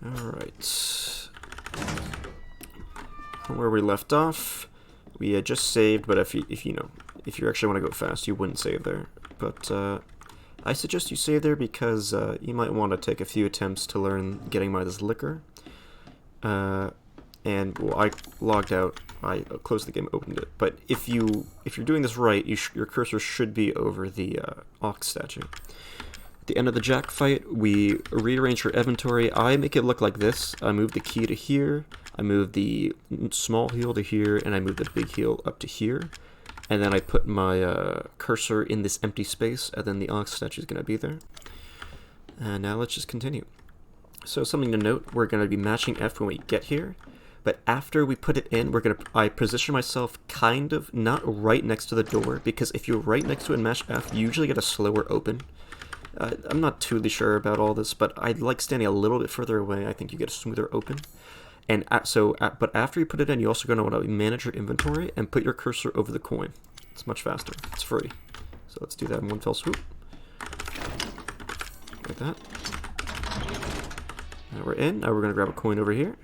Alright. From where we left off, we had just saved, but if you actually want to go fast, you wouldn't save there. But I suggest you save there because you might want to take a few attempts to learn getting by this liquor. And well, I logged out. I closed the game, opened it. But if you're doing this right, your cursor should be over the Ox statue. At the end of the Jack fight, we rearrange your inventory. I make it look like this. I move the key to here. I move the small heel to here, and I move the big heel up to here. And then I put my cursor in this empty space, and then the Ox statue is going to be there. And now let's just continue. So something to note, we're going to be matching F when we get here. But after we put it in, I position myself kind of not right next to the door, because if you're right next to it and match F, you usually get a slower open. I'm not totally sure about all this, but I like standing a little bit further away. I think you get a smoother open. And but after you put it in, you're also going to want to manage your inventory and put your cursor over the coin. It's much faster. It's free. So let's do that in one fell swoop. Like that. Now we're in. Now we're going to grab a coin over here.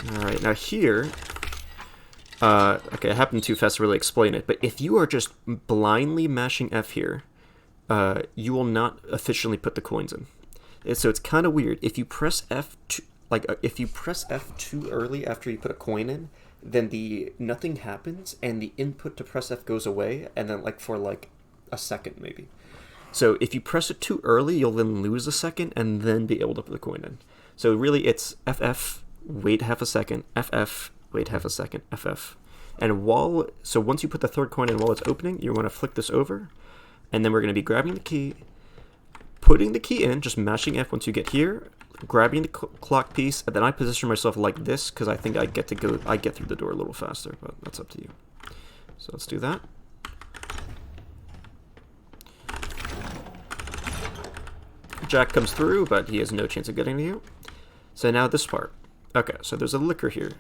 Alright, now here, okay, I happened too fast to really explain it, but if you are just blindly mashing F here, you will not efficiently put the coins in. So it's kind of weird. If you press F too early after you put a coin in, then nothing happens, and the input to press F goes away, and then for a second maybe. So if you press it too early, you'll then lose a second, and then be able to put the coin in. So really, it's FF. Wait half a second, FF, wait half a second, FF. And so once you put the third coin in while it's opening, you want to flick this over, and then we're going to be grabbing the key, putting the key in, just mashing F once you get here, grabbing the clock piece, and then I position myself like this, because I think I get through the door a little faster, but that's up to you. So let's do that. Jack comes through, but he has no chance of getting to you. So now this part. Okay, so there's a liquor here.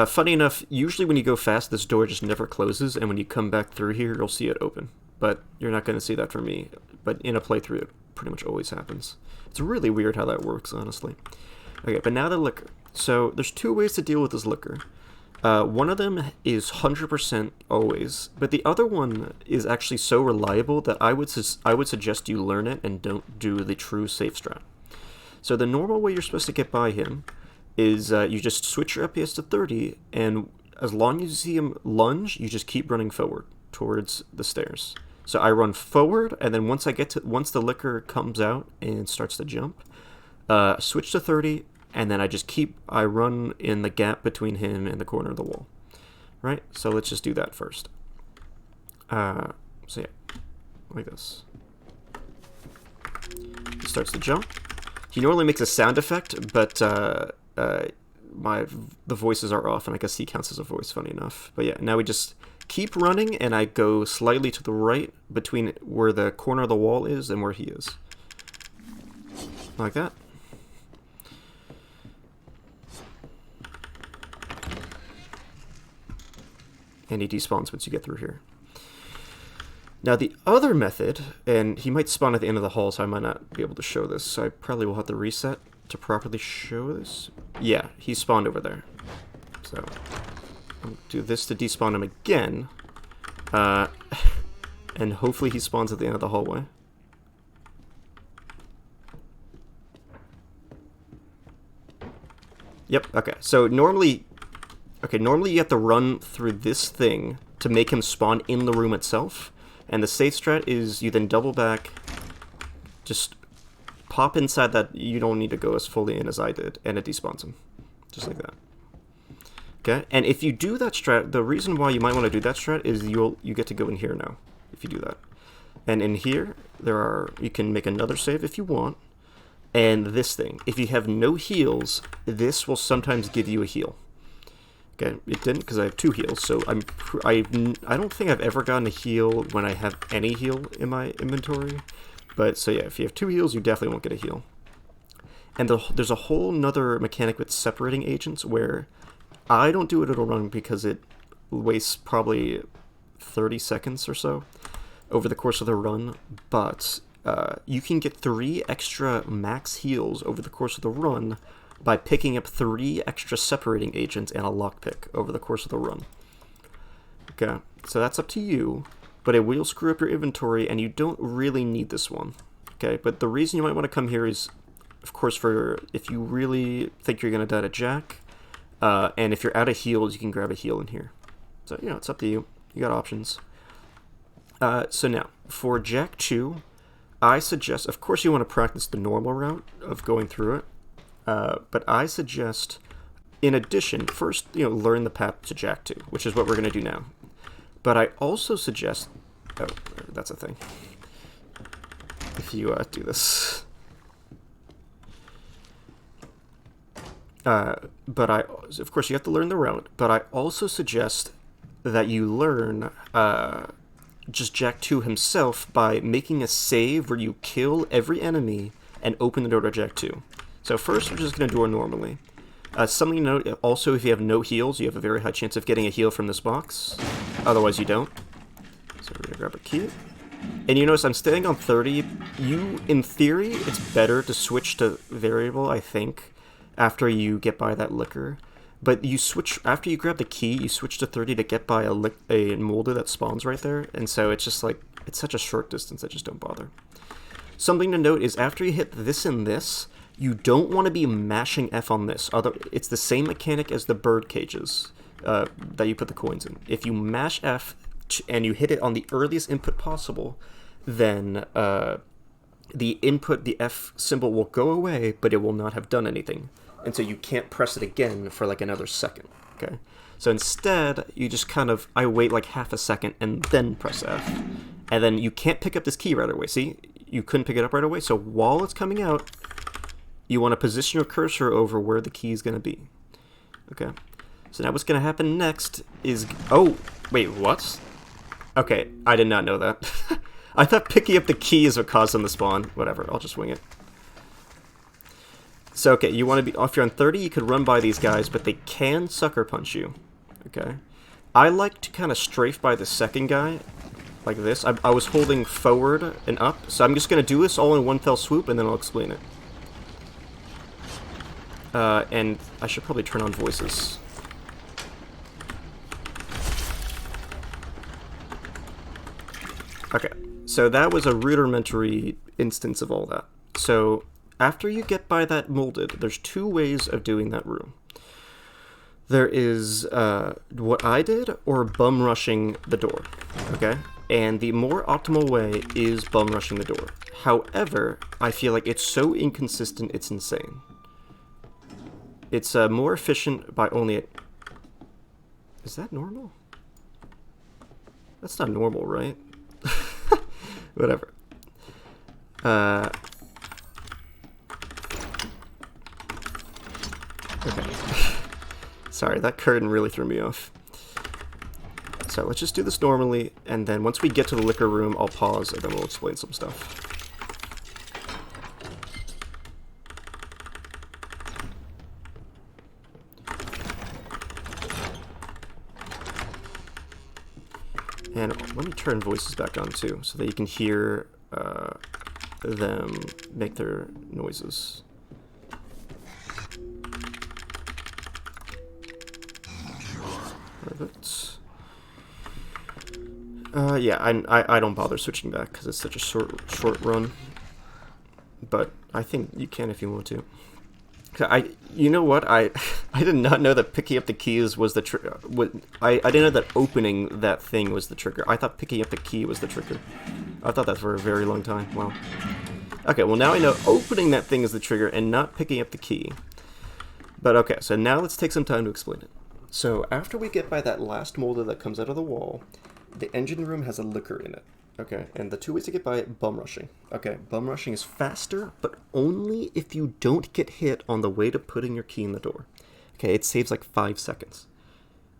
Funny enough, usually when you go fast, this door just never closes, and when you come back through here, you'll see it open. But you're not going to see that from me. But in a playthrough, it pretty much always happens. It's really weird how that works, honestly. Okay, but now the liquor. So there's two ways to deal with this liquor. One of them is 100% always, but the other one is actually so reliable that I would suggest you learn it and don't do the true safe strat. So the normal way you're supposed to get by him is you just switch your FPS to 30, and as long as you see him lunge, you just keep running forward towards the stairs. So I run forward, and then once the liquor comes out and starts to jump, switch to 30, and then I run in the gap between him and the corner of the wall. Right? So let's just do that first. So yeah, like this. He starts to jump. He normally makes a sound effect, but the voices are off, and I guess he counts as a voice, funny enough. But yeah, now we just keep running, and I go slightly to the right between where the corner of the wall is and where he is. Like that. And he despawns once you get through here. Now the other method, and he might spawn at the end of the hall, so I might not be able to show this, so I probably will have to reset to properly show this. Yeah, he spawned over there. So, I'll do this to despawn him again, and hopefully he spawns at the end of the hallway. Yep, okay, so normally you have to run through this thing to make him spawn in the room itself. And the safe strat is you then double back, just pop inside that. You don't need to go as fully in as I did, and it despawns him. Just like that. Okay, and if you do that strat, the reason why you might want to do that strat is you get to go in here now, if you do that. And in here, you can make another save if you want. And this thing, if you have no heals, this will sometimes give you a heal. Okay, it didn't because I have 2 heals, so I don't think I've ever gotten a heal when I have any heal in my inventory. But so yeah, if you have 2 heals, you definitely won't get a heal. And there's a whole nother mechanic with separating agents where I don't do it at a run because it wastes probably 30 seconds or so. over the course of the run, but you can get 3 extra max heals over the course of the run by picking up 3 extra separating agents and a lockpick over the course of the run. Okay, so that's up to you, but it will screw up your inventory, and you don't really need this one. Okay, but the reason you might want to come here is, of course, for if you really think you're going to die to Jack, and if you're out of heals, you can grab a heal in here. So, it's up to you. You got options. So now, for Jack 2, I suggest, of course you want to practice the normal route of going through it, but I suggest, in addition, first, learn the path to Jack 2, which is what we're going to do now. But I also suggest, oh, that's a thing, if you do this. Of course, you have to learn the route, but I also suggest that you learn just Jack 2 himself by making a save where you kill every enemy and open the door to Jack 2. So first, we're just going to do it normally. Something to note, also, if you have no heals, you have a very high chance of getting a heal from this box. Otherwise, you don't. So we're going to grab a key. And you notice I'm staying on 30. In theory, it's better to switch to variable, I think, after you get by that liquor. But you switch, after you grab the key, you switch to 30 to get by a molder that spawns right there. And so it's just like, it's such a short distance, I just don't bother. Something to note is after you hit this and this, you don't want to be mashing F on this. It's the same mechanic as the bird cages that you put the coins in. If you mash F and you hit it on the earliest input possible, then the F symbol will go away, but it will not have done anything. And so you can't press it again for like another second, okay? So instead, you just I wait like half a second and then press F. And then you can't pick up this key right away. See? You couldn't pick it up right away, so while it's coming out, you want to position your cursor over where the key is going to be. Okay. So now what's going to happen next is... Oh, wait, what? Okay, I did not know that. I thought picking up the key is what caused them to spawn. Whatever, I'll just wing it. So, okay, you want to be... If you're on 30, you could run by these guys, but they can sucker punch you. Okay. I like to kind of strafe by the second guy, like this. I was holding forward and up, so I'm just going to do this all in one fell swoop, and then I'll explain it. And I should probably turn on voices. Okay, so that was a rudimentary instance of all that. So, after you get by that molded, there's 2 ways of doing that room. There is what I did, or bum rushing the door, okay? And the more optimal way is bum rushing the door. However, I feel like it's so inconsistent, it's insane. It's more efficient by only... Is that normal? That's not normal, right? Whatever. Okay. Sorry, that curtain really threw me off. So let's just do this normally, and then once we get to the liquor room, I'll pause, and then we'll explain some stuff. And let me turn voices back on too, so that you can hear them make their noises. Perfect. Yeah, I don't bother switching back because it's such a short run. But I think you can if you want to. You know what? I did not know that picking up the keys was the trigger. I didn't know that opening that thing was the trigger. I thought picking up the key was the trigger. I thought that for a very long time. Wow. Okay, well now I know opening that thing is the trigger and not picking up the key. But okay, so now let's take some time to explain it. So after we get by that last molder that comes out of the wall, the engine room has a liquor in it. Okay, and the 2 ways to get by it, bum rushing. Okay, bum rushing is faster, but only if you don't get hit on the way to putting your key in the door. Okay, it saves like 5 seconds.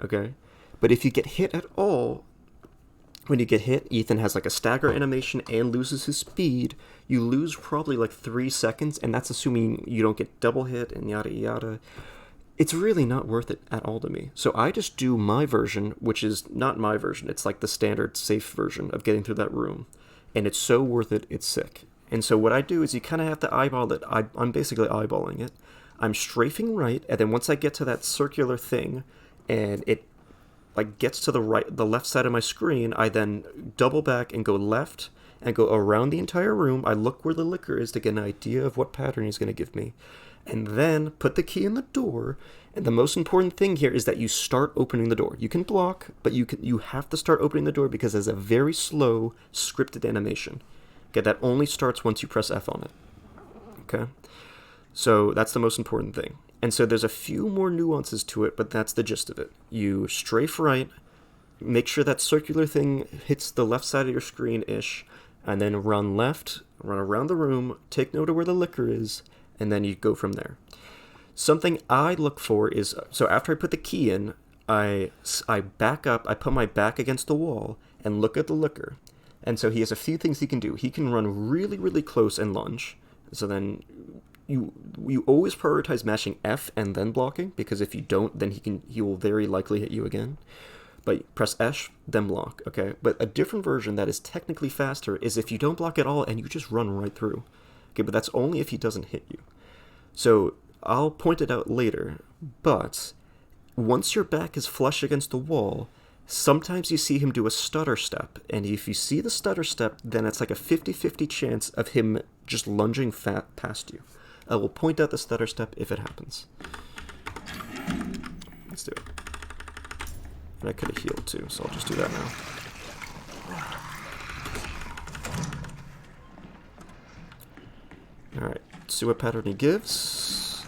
Okay, but if you get hit at all, when you get hit, Ethan has like a stagger animation and loses his speed. You lose probably like 3 seconds, and that's assuming you don't get double hit and yada yada. It's really not worth it at all to me. So I just do my version, which is not my version. It's like the standard safe version of getting through that room. And it's so worth it, it's sick. And so what I do is you kind of have to eyeball it. I'm basically eyeballing it. I'm strafing right, and then once I get to that circular thing, and it like gets to the left side of my screen, I then double back and go left, and go around the entire room. I look where the licker is to get an idea of what pattern he's going to give me. And then put the key in the door. And the most important thing here is that you start opening the door. You can block, but you have to start opening the door because it's a very slow scripted animation. Okay, that only starts once you press F on it. Okay? So that's the most important thing. And so there's a few more nuances to it, but that's the gist of it. You strafe right, make sure that circular thing hits the left side of your screen-ish, and then run left, run around the room, take note of where the licker is, and then you go from there. Something I look for is, so after I put the key in, I back up, I put my back against the wall, and look at the licker. And so he has a few things he can do. He can run really, really close and lunge. So then you always prioritize mashing F and then blocking, because if you don't, then he will very likely hit you again. But press S, then block, okay? But a different version that is technically faster is if you don't block at all and you just run right through. Okay, but that's only if he doesn't hit you. So I'll point it out later, but once your back is flush against the wall, sometimes you see him do a stutter step, and if you see the stutter step, then it's like a 50-50 chance of him just lunging past you. I will point out the stutter step if it happens. Let's do it. And I could have healed too, so I'll just do that now. Alright, see what pattern he gives.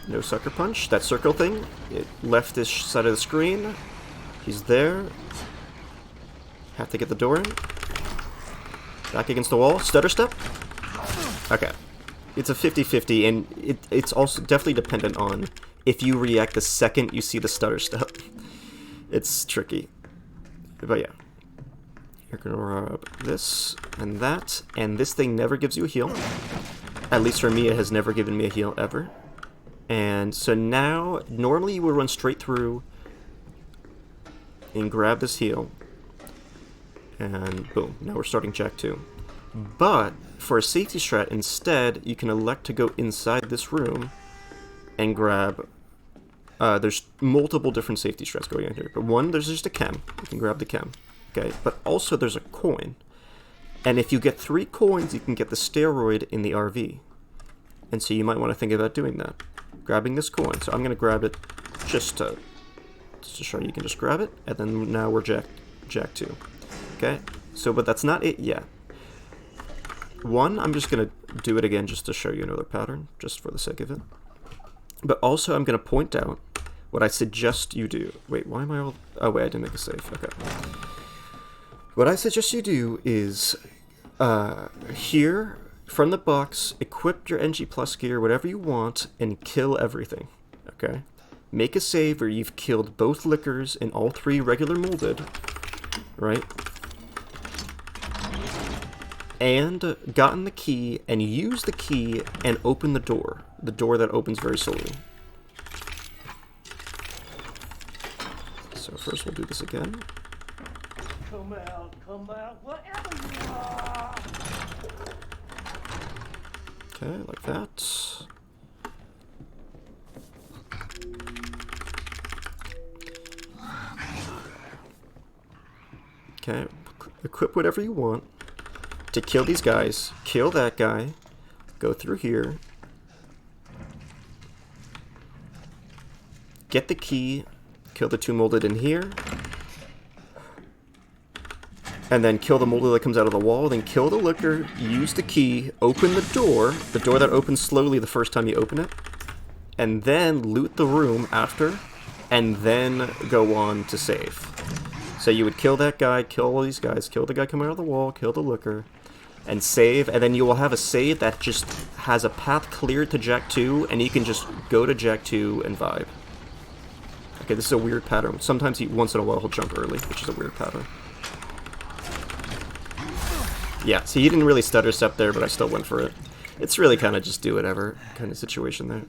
No sucker punch. That circle thing, it leftish side of the screen. He's there. Have to get the door in. Back against the wall. Stutter step. Okay. It's a 50-50, and it's also definitely dependent on if you react the second you see the stutter step. It's tricky. But yeah. You're gonna rub this and that, and this thing never gives you a heal. At least for me, it has never given me a heal ever. And so now, normally you would run straight through and grab this heal. And boom, now we're starting Jack 2. But for a safety strat, instead, you can elect to go inside this room and grab... there's multiple different safety strats going on here. But one, there's just a chem. You can grab the chem. Okay, but also there's a coin. And if you get 3 coins, you can get the steroid in the RV. And so you might want to think about doing that. Grabbing this coin. So I'm going to grab it just to show you can just grab it. And then now we're Jack 2. Okay, so but that's not it yet. One, I'm just going to do it again just to show you another pattern, just for the sake of it. But also I'm going to point out what I suggest you do. Wait, why am I all... Oh, wait, I didn't make a save. Okay. What I suggest you do is, here, from the box, equip your NG Plus gear, whatever you want, and kill everything, okay? Make a save where you've killed both lickers and all 3 regular molded, right? And gotten the key, and use the key and open the door that opens very slowly. So first we'll do this again. Come out, whatever you are! Okay, like that. Okay, equip whatever you want to kill these guys. Kill that guy. Go through here. Get the key. Kill the 2 molded in here. And then kill the molder that comes out of the wall, then kill the licker, use the key, open the door that opens slowly the first time you open it, and then loot the room after, and then go on to save. So you would kill that guy, kill all these guys, kill the guy coming out of the wall, kill the licker, and save, and then you will have a save that just has a path cleared to Jack 2, and you can just go to Jack 2 and vibe. Okay, this is a weird pattern. Sometimes once in a while he'll jump early, which is a weird pattern. Yeah, see, he didn't really stutter step there, but I still went for it. It's really kind of just do whatever kind of situation there.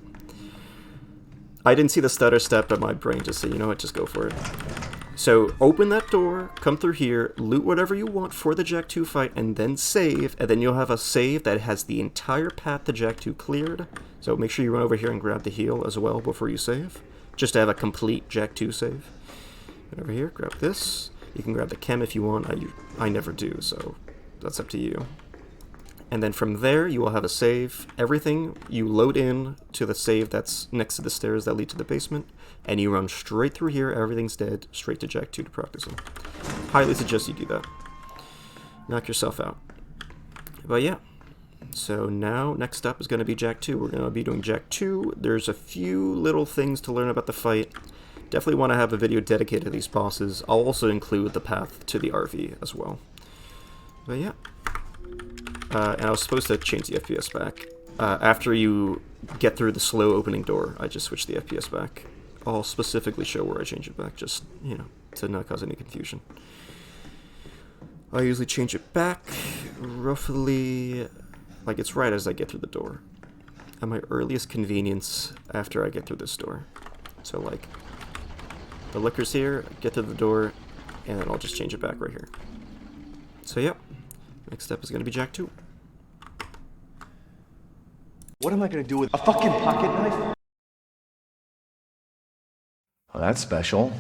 I didn't see the stutter step, but my brain just said, you know what, just go for it. So open that door, come through here, loot whatever you want for the Jack 2 fight, and then save, and then you'll have a save that has the entire path to Jack 2 cleared. So make sure you run over here and grab the heal as well before you save, just to have a complete Jack 2 save. Run over here, grab this. You can grab the chem if you want. I never do, so that's up to you. And then from there, you will have a save. Everything you load in to the save that's next to the stairs that lead to the basement, and you run straight through here, everything's dead, straight to Jack 2 to practice it. Highly suggest you do that. Knock yourself out. But yeah, so now next up is going to be Jack 2. We're going to be doing Jack 2. There's a few little things to learn about the fight. Definitely want to have a video dedicated to these bosses. I'll also include the path to the RV as well. But yeah. And I was supposed to change the FPS back. After you get through the slow opening door, I just switch the FPS back. I'll specifically show where I change it back, just, you know, to not cause any confusion. I usually change it back roughly, like it's right as I get through the door. At my earliest convenience after I get through this door. So like, the liquor's here, get through the door, and then I'll just change it back right here. So yep. Next step is going to be Jack 2. What am I going to do with a fucking pocket knife? Well, that's special.